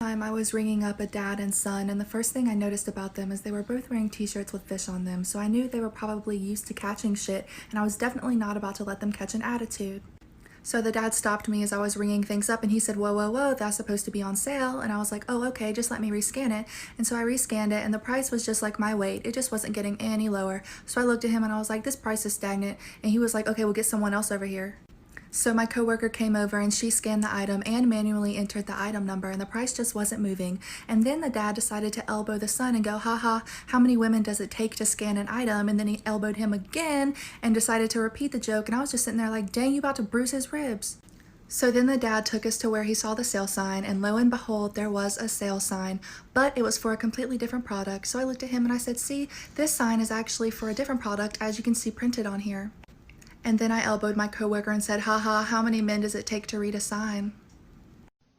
time, I was ringing up a dad and son, and the first thing I noticed about them is they were both wearing t-shirts with fish on them, so I knew they were probably used to catching shit, and I was definitely not about to let them catch an attitude. So the dad stopped me as I was ringing things up and he said, whoa, whoa, whoa, that's supposed to be on sale. And I was like, oh, okay, just let me rescan it. And so I rescanned it and the price was just like my weight. It just wasn't getting any lower. So I looked at him and I was like, this price is stagnant. And he was like, okay, we'll get someone else over here. So my coworker came over and she scanned the item and manually entered the item number and the price just wasn't moving. And then the dad decided to elbow the son and go, haha, how many women does it take to scan an item? And then he elbowed him again and decided to repeat the joke. And I was just sitting there like, dang, you about to bruise his ribs. So then the dad took us to where he saw the sale sign, and lo and behold, there was a sale sign, but it was for a completely different product. So I looked at him and I said, see, this sign is actually for a different product, as you can see printed on here. And then I elbowed my coworker and said, haha, how many men does it take to read a sign?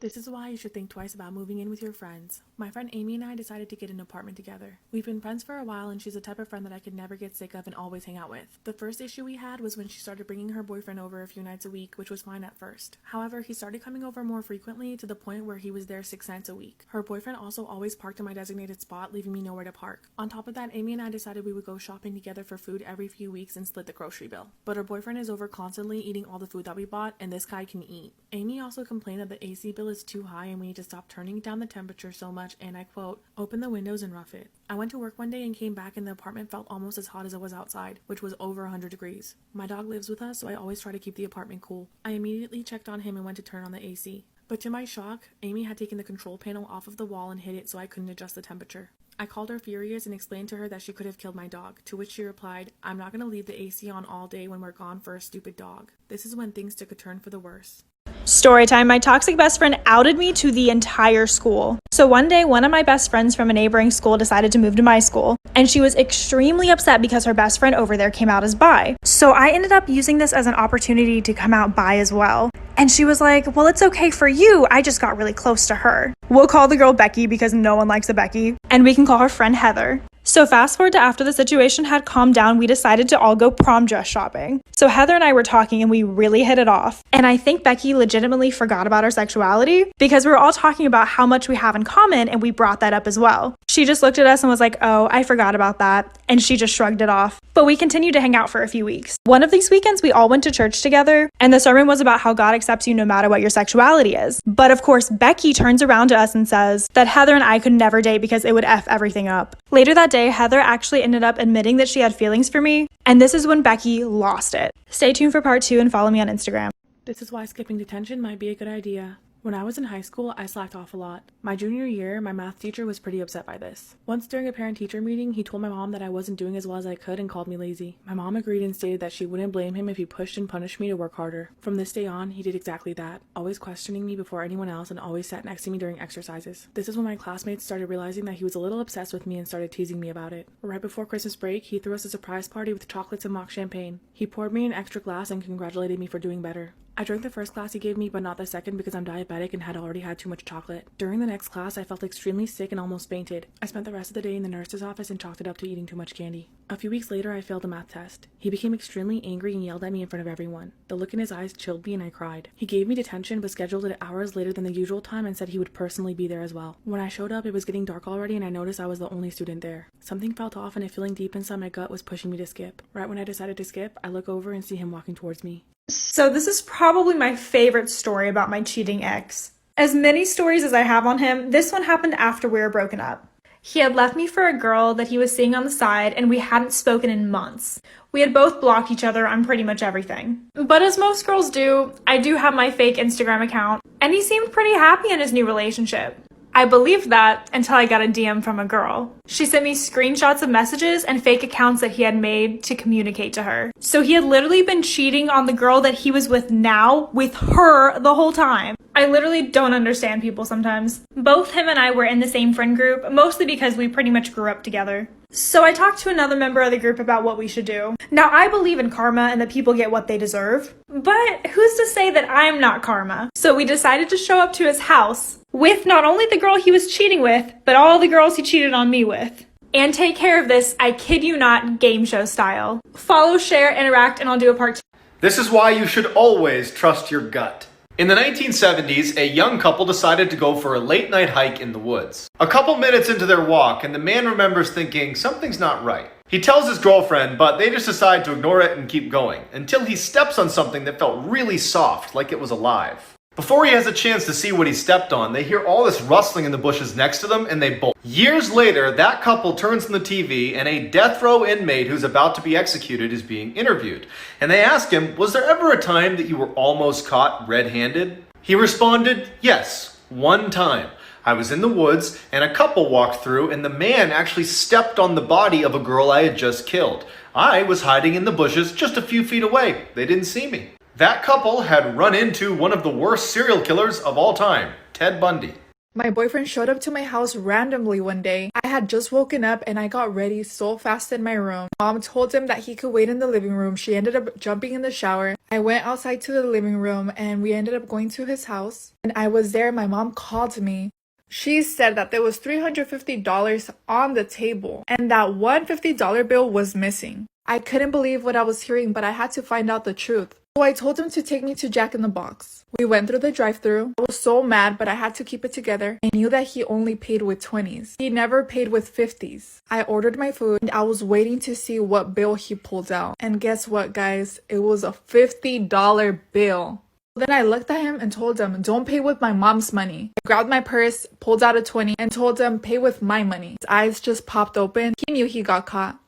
This is why you should think twice about moving in with your friends. My friend Amy and I decided to get an apartment together. We've been friends for a while and she's the type of friend that I could never get sick of and always hang out with. The first issue we had was when she started bringing her boyfriend over a few nights a week, which was fine at first. However, he started coming over more frequently to the point where he was there 6 nights a week. Her boyfriend also always parked in my designated spot, leaving me nowhere to park. On top of that, Amy and I decided we would go shopping together for food every few weeks and split the grocery bill. But her boyfriend is over constantly eating all the food that we bought, and this guy can eat. Amy also complained that the AC bill is too high and we need to stop turning down the temperature so much, and I quote, open the windows and rough it. I went to work one day and came back and the apartment felt almost as hot as it was outside, which was over 100 degrees. My dog lives with us, so I always try to keep the apartment cool. I immediately checked on him and went to turn on the AC. But to my shock, Amy had taken the control panel off of the wall and hid it so I couldn't adjust the temperature. I called her furious and explained to her that she could have killed my dog, to which she replied, I'm not going to leave the AC on all day when we're gone for a stupid dog. This is when things took a turn for the worse. Storytime. My toxic best friend outed me to the entire school. So one day, one of my best friends from a neighboring school decided to move to my school, and she was extremely upset because her best friend over there came out as bi. So I ended up using this as an opportunity to come out bi as well. And she was like, well, it's okay for you. I just got really close to her. We'll call the girl Becky because no one likes a Becky. And we can call her friend Heather. So fast forward to after the situation had calmed down, we decided to all go prom dress shopping. So Heather and I were talking and we really hit it off. And I think Becky legitimately forgot about our sexuality because we were all talking about how much we have in common and we brought that up as well. She just looked at us and was like, oh, I forgot about that. And she just shrugged it off. But we continued to hang out for a few weeks. One of these weekends, we all went to church together and the sermon was about how God accepts you no matter what your sexuality is. But of course, Becky turns around to us and says that Heather and I could never date because it would F everything up. Later that day, Heather actually ended up admitting that she had feelings for me, and this is when Becky lost it. Stay tuned for part 2 and follow me on Instagram. This is why skipping detention might be a good idea. When I was in high school, I slacked off a lot. My junior year, my math teacher was pretty upset by this. Once during a parent-teacher meeting, he told my mom that I wasn't doing as well as I could and called me lazy. My mom agreed and stated that she wouldn't blame him if he pushed and punished me to work harder. From this day on, he did exactly that, always questioning me before anyone else and always sat next to me during exercises. This is when my classmates started realizing that he was a little obsessed with me and started teasing me about it. Right before Christmas break, he threw us a surprise party with chocolates and mock champagne. He poured me an extra glass and congratulated me for doing better. I drank the first glass he gave me, but not the second because I'm diabetic and had already had too much chocolate. During the next class, I felt extremely sick and almost fainted. I spent the rest of the day in the nurse's office and chalked it up to eating too much candy. A few weeks later, I failed a math test. He became extremely angry and yelled at me in front of everyone. The look in his eyes chilled me and I cried. He gave me detention but scheduled it hours later than the usual time and said he would personally be there as well. When I showed up, it was getting dark already and I noticed I was the only student there. Something felt off and a feeling deep inside my gut was pushing me to skip. Right when I decided to skip, I look over and see him walking towards me. So this is probably my favorite story about my cheating ex. As many stories as I have on him, this one happened after we were broken up. He had left me for a girl that he was seeing on the side and we hadn't spoken in months. We had both blocked each other on pretty much everything. But as most girls do, I do have my fake Instagram account and he seemed pretty happy in his new relationship. I believed that until I got a DM from a girl. She sent me screenshots of messages and fake accounts that he had made to communicate to her. So he had literally been cheating on the girl that he was with now with her the whole time. I literally don't understand people sometimes. Both him and I were in the same friend group, mostly because we pretty much grew up together. So I talked to another member of the group about what we should do. Now, I believe in karma and that people get what they deserve, but who's to say that I'm not karma? So we decided to show up to his house with not only the girl he was cheating with, but all the girls he cheated on me with. And take care of this, I kid you not, game show style. Follow, share, interact, and I'll do a part 2. This is why you should always trust your gut. In the 1970s, a young couple decided to go for a late night hike in the woods. A couple minutes into their walk, and the man remembers thinking something's not right. He tells his girlfriend, but they just decide to ignore it and keep going, until he steps on something that felt really soft, like it was alive. Before he has a chance to see what he stepped on, they hear all this rustling in the bushes next to them, and they bolt. Years later, that couple turns on the TV, and a death row inmate who's about to be executed is being interviewed. And they ask him, was there ever a time that you were almost caught red-handed? He responded, yes, one time. I was in the woods, and a couple walked through, and the man actually stepped on the body of a girl I had just killed. I was hiding in the bushes just a few feet away. They didn't see me. That couple had run into one of the worst serial killers of all time, Ted Bundy. My boyfriend showed up to my house randomly one day. I had just woken up and I got ready so fast in my room. Mom told him that he could wait in the living room. She ended up jumping in the shower. I went outside to the living room and we ended up going to his house. And I was there. My mom called me. She said that there was $350 on the table and that one $50 bill was missing. I couldn't believe what I was hearing, but I had to find out the truth. So I told him to take me to Jack in the Box. We went through the drive-thru. I was so mad, but I had to keep it together. I knew that he only paid with 20s. He never paid with 50s. I ordered my food and I was waiting to see what bill he pulled out. And guess what, guys? It was a $50 bill. Then I looked at him and told him, don't pay with my mom's money. I grabbed my purse, pulled out a 20, and told him, pay with my money. His eyes just popped open. He knew he got caught.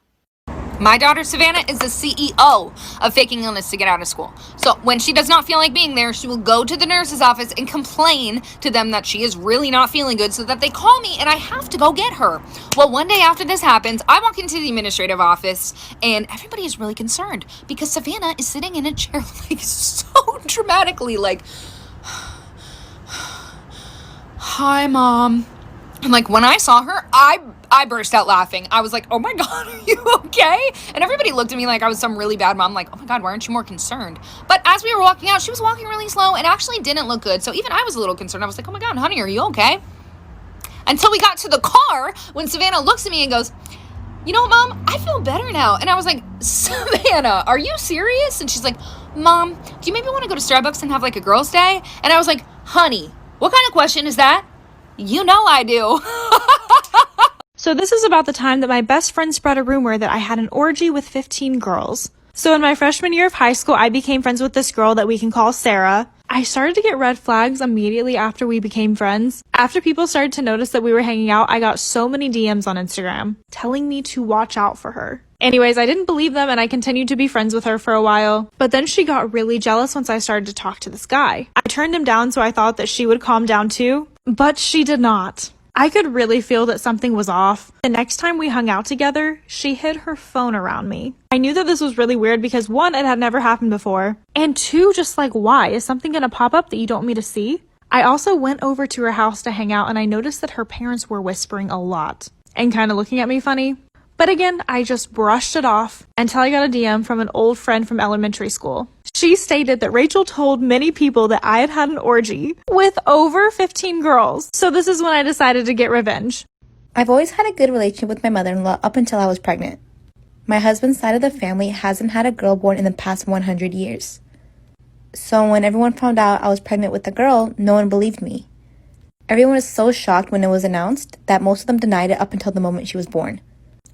My daughter Savannah is the CEO of faking illness to get out of school. So when she does not feel like being there, she will go to the nurse's office and complain to them that she is really not feeling good so that they call me and I have to go get her. Well, one day after this happens, I walk into the administrative office and everybody is really concerned because Savannah is sitting in a chair like so dramatically like, hi, Mom. And like when I saw her, I burst out laughing. I was like, oh my God, are you okay? And everybody looked at me like I was some really bad mom. Like, oh my God, why aren't you more concerned? But as we were walking out, she was walking really slow and actually didn't look good. So even I was a little concerned. I was like, oh my God, honey, are you okay? Until we got to the car when Savannah looks at me and goes, you know what, Mom? I feel better now. And I was like, Savannah, are you serious? And she's like, Mom, do you maybe want to go to Starbucks and have like a girls' day? And I was like, honey, what kind of question is that? You know I do. So this is about the time that my best friend spread a rumor that I had an orgy with 15 girls. So in my freshman year of high school, I became friends with this girl that we can call Sarah. I started to get red flags immediately after we became friends. After people started to notice that we were hanging out, I got so many DMs on Instagram telling me to watch out for her. Anyways, I didn't believe them and I continued to be friends with her for a while. But then she got really jealous once I started to talk to this guy. I turned him down, so I thought that she would calm down too, but she did not. I could really feel that something was off. The next time we hung out together, she hid her phone around me. I knew that this was really weird because one, it had never happened before. And two, just like, why? Is something gonna pop up that you don't want me to see? I also went over to her house to hang out and I noticed that her parents were whispering a lot and kind of looking at me funny. But again, I just brushed it off until I got a DM from an old friend from elementary school. She stated that Rachel told many people that I had had an orgy with over 15 girls. So this is when I decided to get revenge. I've always had a good relationship with my mother-in-law up until I was pregnant. My husband's side of the family hasn't had a girl born in the past 100 years. So when everyone found out I was pregnant with a girl, no one believed me. Everyone was so shocked when it was announced that most of them denied it up until the moment she was born.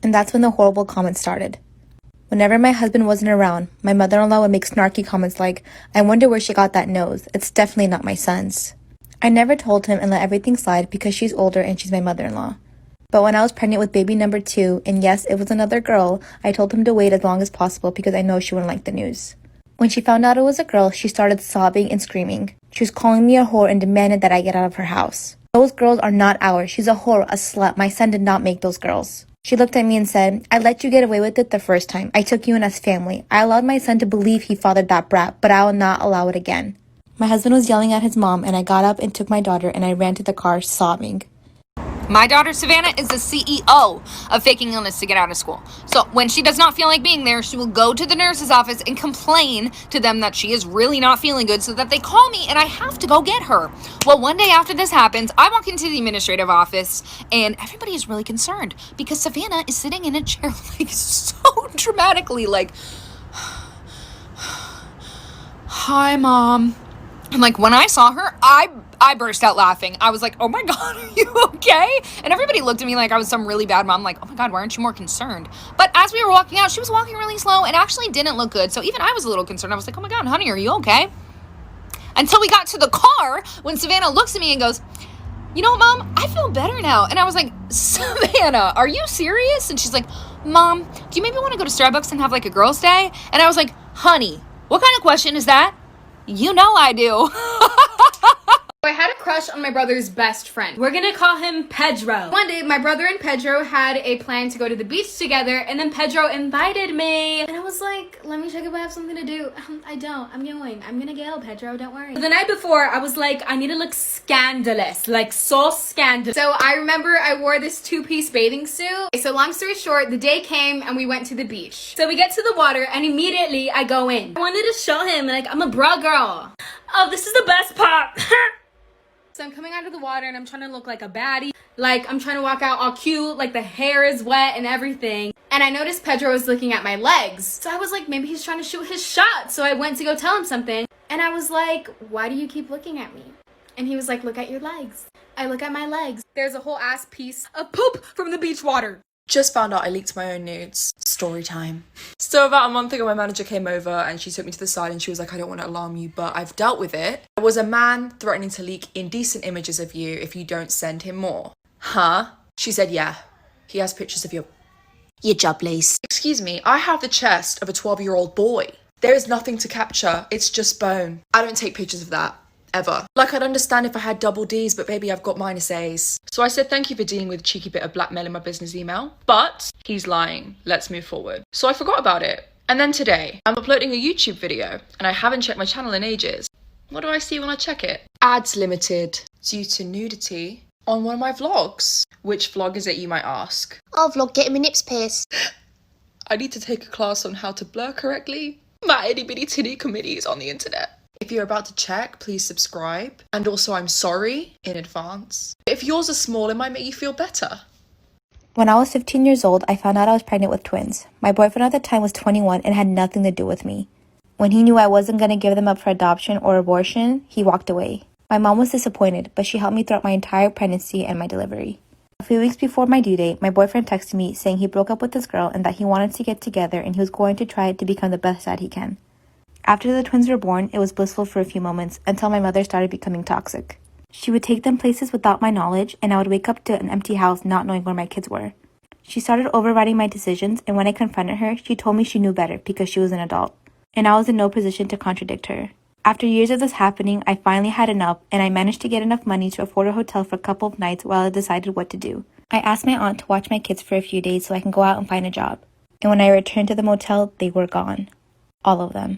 And that's when the horrible comments started. Whenever my husband wasn't around, my mother-in-law would make snarky comments like, I wonder where she got that nose. It's definitely not my son's. I never told him and let everything slide because she's older and she's my mother-in-law. But when I was pregnant with baby number 2, and yes, it was another girl, I told him to wait as long as possible because I know she wouldn't like the news. When she found out it was a girl, she started sobbing and screaming. She was calling me a whore and demanded that I get out of her house. Those girls are not ours. She's a whore, a slut. My son did not make those girls. She looked at me and said, I let you get away with it the first time. I took you in as family. I allowed my son to believe he fathered that brat, but I will not allow it again. My husband was yelling at his mom, and I got up and took my daughter, and I ran to the car sobbing. My daughter Savannah is the CEO of faking illness to get out of school. So when she does not feel like being there, she will go to the nurse's office and complain to them that she is really not feeling good so that they call me and I have to go get her. Well, one day after this happens, I walk into the administrative office and everybody is really concerned because Savannah is sitting in a chair like so dramatically like, hi, Mom. And like when I saw her, I burst out laughing. I was like, oh my God, are you okay? And everybody looked at me like I was some really bad mom. Like, oh my God, why aren't you more concerned? But as we were walking out, she was walking really slow and actually didn't look good. So even I was a little concerned. I was like, oh my God, honey, are you okay? Until we got to the car when Savannah looks at me and goes, you know what, Mom? I feel better now. And I was like, Savannah, are you serious? And she's like, Mom, do you maybe want to go to Starbucks and have like a girls' day? And I was like, honey, what kind of question is that? You know I do. I had a crush on my brother's best friend. We're gonna call him Pedro. One day, my brother and Pedro had a plan to go to the beach together, and then Pedro invited me. And I was like, let me check if I have something to do. I don't. I'm going. I'm gonna go, Pedro. Don't worry. The night before, I was like, I need to look scandalous. Like, so scandalous. So I remember I wore this two-piece bathing suit. So long story short, the day came and we went to the beach. So we get to the water, and immediately I go in. I wanted to show him, like, I'm a bra girl. Oh, this is the best part. So I'm coming out of the water and I'm trying to look like a baddie. Like, I'm trying to walk out all cute, like the hair is wet and everything. And I noticed Pedro was looking at my legs. So I was like, maybe he's trying to shoot his shot. So I went to go tell him something. And I was like, why do you keep looking at me? And he was like, look at your legs. I look at my legs. There's a whole ass piece of poop from the beach water. Just found out I leaked my own nudes. Story time. So about a month ago, my manager came over and she took me to the side and she was like, I don't want to alarm you, but I've dealt with it. There was a man threatening to leak indecent images of you if you don't send him more. Huh? She said, yeah. He has pictures of your jubblies. Excuse me, I have the chest of a 12-year-old boy. There is nothing to capture. It's just bone. I don't take pictures of that. Ever. Like, I'd understand if I had double D's, but baby, I've got minus A's. So I said, thank you for dealing with a cheeky bit of blackmail in my business email, but he's lying. Let's move forward. So I forgot about it. And then today, I'm uploading a YouTube video, and I haven't checked my channel in ages. What do I see when I check it? Ads limited due to nudity on one of my vlogs. Which vlog is it, you might ask? I'll vlog getting my nips pierced. I need to take a class on how to blur correctly. My itty bitty titty committee is on the internet. If you're about to check, please subscribe. And also, I'm sorry in advance. If yours are small, it might make you feel better. When I was 15 years old, I found out I was pregnant with twins. My boyfriend at the time was 21 and had nothing to do with me. When he knew I wasn't going to give them up for adoption or abortion, he walked away. My mom was disappointed, but she helped me throughout my entire pregnancy and my delivery. A few weeks before my due date, my boyfriend texted me saying he broke up with this girl and that he wanted to get together and he was going to try to become the best dad he can. After the twins were born, it was blissful for a few moments until my mother started becoming toxic. She would take them places without my knowledge, and I would wake up to an empty house not knowing where my kids were. She started overriding my decisions, and when I confronted her, she told me she knew better because she was an adult, and I was in no position to contradict her. After years of this happening, I finally had enough, and I managed to get enough money to afford a hotel for a couple of nights while I decided what to do. I asked my aunt to watch my kids for a few days so I can go out and find a job. And when I returned to the motel, they were gone. All of them.